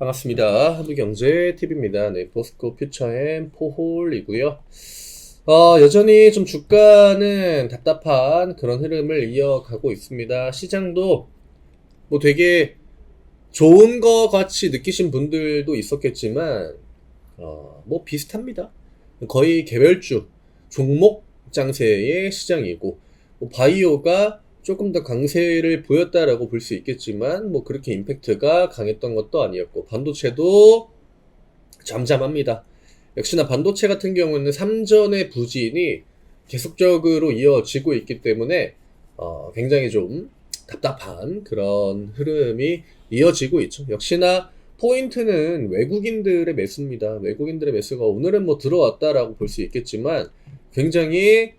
반갑습니다. 한국경제TV입니다. 네, 포스코 퓨처엠 포홀이고요. 여전히 좀 주가는 답답한 그런 흐름을 이어가고 있습니다. 시장도 뭐 되게 좋은 거 같이 느끼신 분들도 있었겠지만, 뭐 비슷합니다. 거의 개별주, 종목 장세의 시장이고, 뭐 바이오가 조금 더 강세를 보였다라고 볼 수 있겠지만, 뭐 그렇게 임팩트가 강했던 것도 아니었고, 반도체도 잠잠합니다. 역시나 반도체 같은 경우는 삼전의 부진이 계속적으로 이어지고 있기 때문에, 굉장히 좀 답답한 그런 흐름이 이어지고 있죠. 역시나 포인트는 외국인들의 매수입니다. 외국인들의 매수가 오늘은 뭐 들어왔다라고 볼 수 있겠지만 굉장히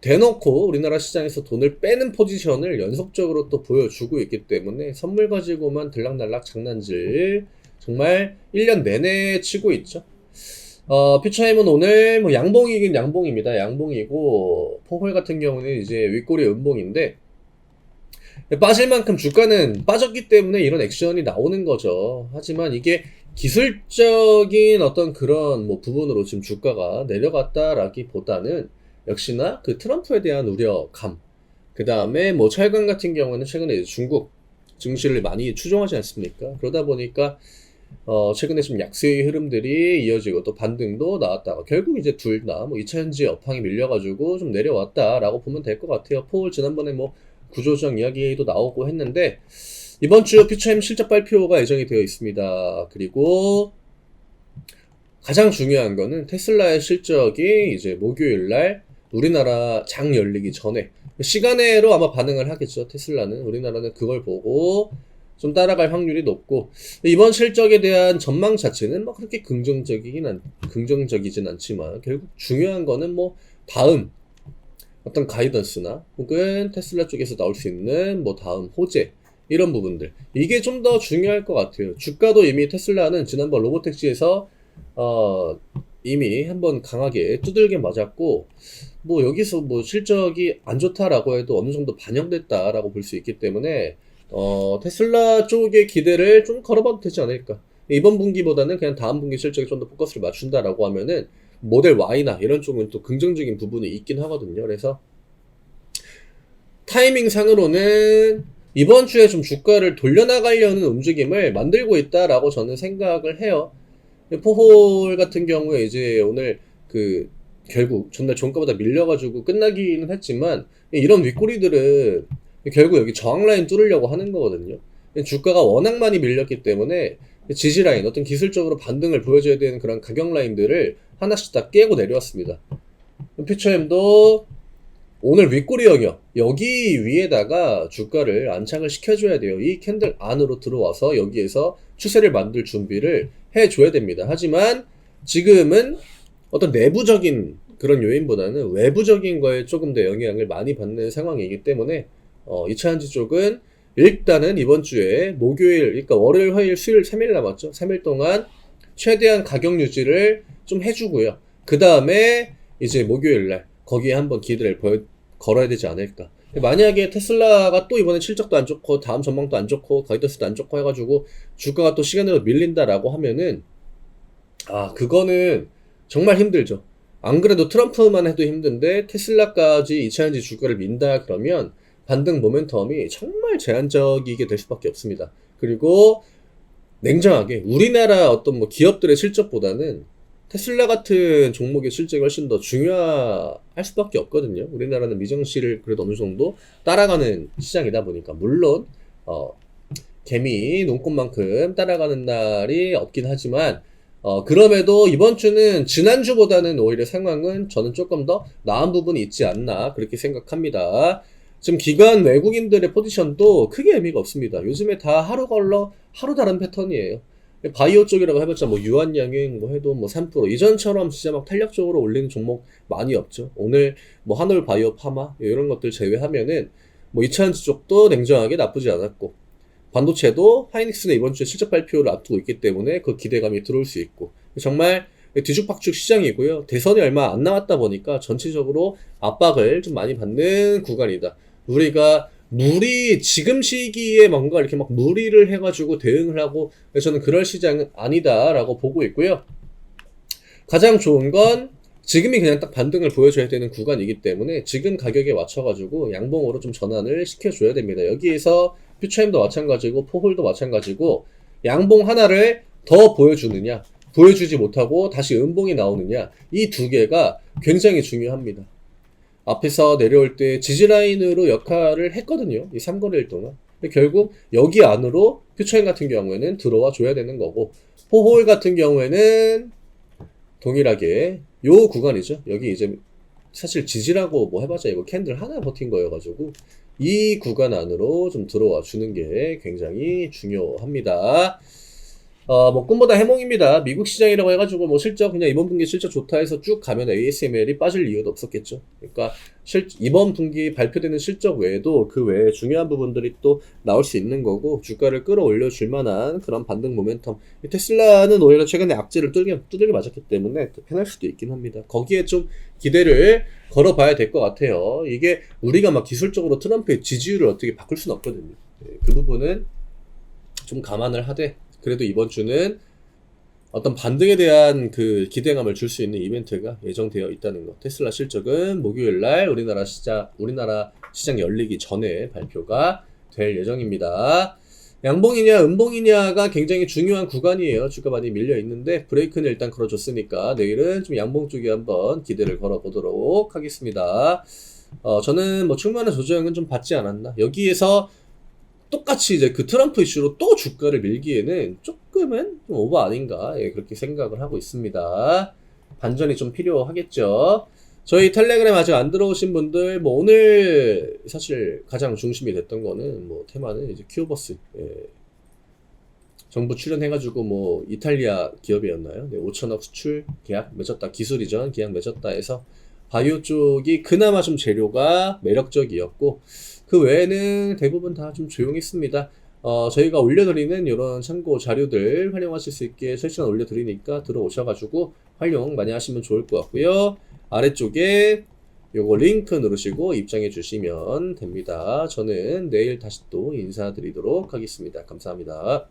대놓고 우리나라 시장에서 돈을 빼는 포지션을 연속적으로 또 보여주고 있기 때문에 선물 가지고만 들락날락 장난질 정말 1년 내내 치고 있죠. 퓨처엠은 오늘 뭐 양봉이긴 양봉입니다. 양봉이고 포홀 같은 경우는 이제 윗꼬리 음봉인데 빠질 만큼 주가는 빠졌기 때문에 이런 액션이 나오는 거죠. 하지만 이게 기술적인 어떤 그런 뭐 부분으로 지금 주가가 내려갔다라기보다는 역시나 그 트럼프에 대한 우려감, 그 다음에 뭐 철강 같은 경우는 최근에 이제 중국 증시를 많이 추종하지 않습니까? 그러다 보니까 최근에 좀 약세의 흐름들이 이어지고 또 반등도 나왔다가 결국 이제 둘 다 뭐 2차전지 업황이 밀려가지고 좀 내려왔다라고 보면 될 것 같아요. 포월 지난번에 뭐 구조조정 이야기도 나오고 했는데 이번 주 퓨처엠 실적 발표가 예정이 되어 있습니다. 그리고 가장 중요한 거는 테슬라의 실적이 이제 목요일날 우리나라 장 열리기 전에 시간외로 아마 반응을 하겠죠. 테슬라는 우리나라는 그걸 보고 좀 따라갈 확률이 높고 이번 실적에 대한 전망 자체는 뭐 그렇게 긍정적이진 않지만 결국 중요한 거는 뭐 다음 어떤 가이던스나 혹은 테슬라 쪽에서 나올 수 있는 뭐 다음 호재 이런 부분들 이게 좀 더 중요할 것 같아요. 주가도 이미 테슬라는 지난번 로보택시에서 이미 한번 강하게 두들겨 맞았고 뭐 여기서 뭐 실적이 안 좋다라고 해도 어느 정도 반영됐다라고 볼 수 있기 때문에 테슬라 쪽의 기대를 좀 걸어봐도 되지 않을까. 이번 분기보다는 그냥 다음 분기 실적에 좀 더 포커스를 맞춘다라고 하면은 모델 Y나 이런 쪽은 또 긍정적인 부분이 있긴 하거든요. 그래서 타이밍 상으로는 이번 주에 좀 주가를 돌려나가려는 움직임을 만들고 있다라고 저는 생각을 해요. 포홀 같은 경우에 이제 오늘 그 결국 전날 종가보다 밀려가지고 끝나기는 했지만 이런 윗꼬리들은 결국 여기 저항 라인 뚫으려고 하는 거거든요. 주가가 워낙 많이 밀렸기 때문에 지지 라인, 어떤 기술적으로 반등을 보여줘야 되는 그런 가격 라인들을 하나씩 다 깨고 내려왔습니다. 퓨처엠도 오늘 윗꼬리 영역 여기 위에다가 주가를 안착을 시켜줘야 돼요. 이 캔들 안으로 들어와서 여기에서 추세를 만들 준비를 해줘야 됩니다. 하지만 지금은 어떤 내부적인 그런 요인보다는 외부적인 거에 조금 더 영향을 많이 받는 상황이기 때문에 2차전지 쪽은 일단은 이번 주에 목요일, 그러니까 월요일, 화요일, 수요일 3일 남았죠. 3일 동안 최대한 가격 유지를 좀 해주고요. 그 다음에 이제 목요일날 거기에 한번 기대를 걸어야 되지 않을까. 만약에 테슬라가 또 이번에 실적도 안 좋고 다음 전망도 안 좋고 가이던스도 안 좋고 해가지고 주가가 또 시간으로 밀린다라고 하면은 그거는 정말 힘들죠. 안 그래도 트럼프만 해도 힘든데 테슬라까지 2차전지 주가를 민다 그러면 반등 모멘텀이 정말 제한적이게 될 수밖에 없습니다. 그리고 냉정하게 우리나라 어떤 뭐 기업들의 실적보다는 테슬라 같은 종목의 실적이 훨씬 더 중요할 수밖에 없거든요. 우리나라는 미정시를 그래도 어느 정도 따라가는 시장이다 보니까 물론 개미 눈꽃만큼 따라가는 날이 없긴 하지만 그럼에도 이번 주는 지난주보다는 오히려 상황은 저는 조금 더 나은 부분이 있지 않나 그렇게 생각합니다. 지금 기관 외국인들의 포지션도 크게 의미가 없습니다. 요즘에 다 하루 걸러 하루 다른 패턴이에요. 바이오 쪽이라고 해봤자 뭐 유한양행 뭐 해도 뭐 3% 이전처럼 진짜 막 탄력적으로 올리는 종목 많이 없죠. 오늘 뭐 한올 바이오 파마 이런 것들 제외하면은 뭐 2차전지 쪽도 냉정하게 나쁘지 않았고 반도체도 하이닉스가 이번 주에 실적 발표를 앞두고 있기 때문에 그 기대감이 들어올 수 있고 정말 뒤죽박죽 시장이고요. 대선이 얼마 안 남았다 보니까 전체적으로 압박을 좀 많이 받는 구간이다. 우리가 무리, 지금 시기에 뭔가 이렇게 막 무리를 해가지고 대응을 하고, 저는 그럴 시장은 아니다라고 보고 있고요. 가장 좋은 건 지금이 그냥 딱 반등을 보여줘야 되는 구간이기 때문에 지금 가격에 맞춰가지고 양봉으로 좀 전환을 시켜줘야 됩니다. 여기에서 퓨처엠도 마찬가지고 포홀도 마찬가지고 양봉 하나를 더 보여주느냐, 보여주지 못하고 다시 음봉이 나오느냐, 이 두 개가 굉장히 중요합니다. 앞에서 내려올 때 지지라인으로 역할을 했거든요. 이 3거래일 동안. 근데 결국 여기 안으로 퓨처엠 같은 경우에는 들어와 줘야 되는 거고, 포홀 같은 경우에는 동일하게 요 구간이죠. 여기 이제 사실 지지라고 뭐 해봤자 이거 캔들 하나 버틴 거여가지고 이 구간 안으로 좀 들어와 주는 게 굉장히 중요합니다. 뭐 꿈보다 해몽입니다. 미국 시장이라고 해가지고 뭐 실적 그냥 이번 분기 실적 좋다 해서 쭉 가면 ASML이 빠질 이유도 없었겠죠. 그러니까 이번 분기 발표되는 실적 외에도 그 외에 중요한 부분들이 또 나올 수 있는 거고 주가를 끌어올려 줄 만한 그런 반등 모멘텀. 테슬라는 오히려 최근에 악재를 두들겨 맞았기 때문에 편할 수도 있긴 합니다. 거기에 좀 기대를 걸어봐야 될 것 같아요. 이게 우리가 막 기술적으로 트럼프의 지지율을 어떻게 바꿀 수는 없거든요. 그 부분은 좀 감안을 하되 그래도 이번 주는 어떤 반등에 대한 그 기대감을 줄 수 있는 이벤트가 예정되어 있다는 것. 테슬라 실적은 목요일날 우리나라 시장 열리기 전에 발표가 될 예정입니다. 양봉이냐 음봉이냐가 굉장히 중요한 구간이에요. 주가 많이 밀려 있는데 브레이크는 일단 걸어줬으니까 내일은 좀 양봉 쪽에 한번 기대를 걸어보도록 하겠습니다. 저는 뭐 충분한 조정은 좀 받지 않았나. 여기에서 똑같이 이제 그 트럼프 이슈로 또 주가를 밀기에는 조금은 좀 오버 아닌가, 예, 그렇게 생각을 하고 있습니다. 반전이 좀 필요하겠죠. 저희 텔레그램 아직 안 들어오신 분들, 뭐 오늘 사실 가장 중심이 됐던 거는 뭐 테마는 이제 큐버스, 예, 정부 출연해가지고 뭐 이탈리아 기업이었나요? 네, 5천억 수출 계약 맺었다, 기술 이전 계약 맺었다 해서 바이오 쪽이 그나마 좀 재료가 매력적이었고 그 외에는 대부분 다 좀 조용했습니다. 저희가 올려드리는 이런 참고 자료들 활용하실 수 있게 실시간 올려드리니까 들어오셔가지고 활용 많이 하시면 좋을 것 같고요. 아래쪽에 요거 링크 누르시고 입장해 주시면 됩니다. 저는 내일 다시 또 인사드리도록 하겠습니다. 감사합니다.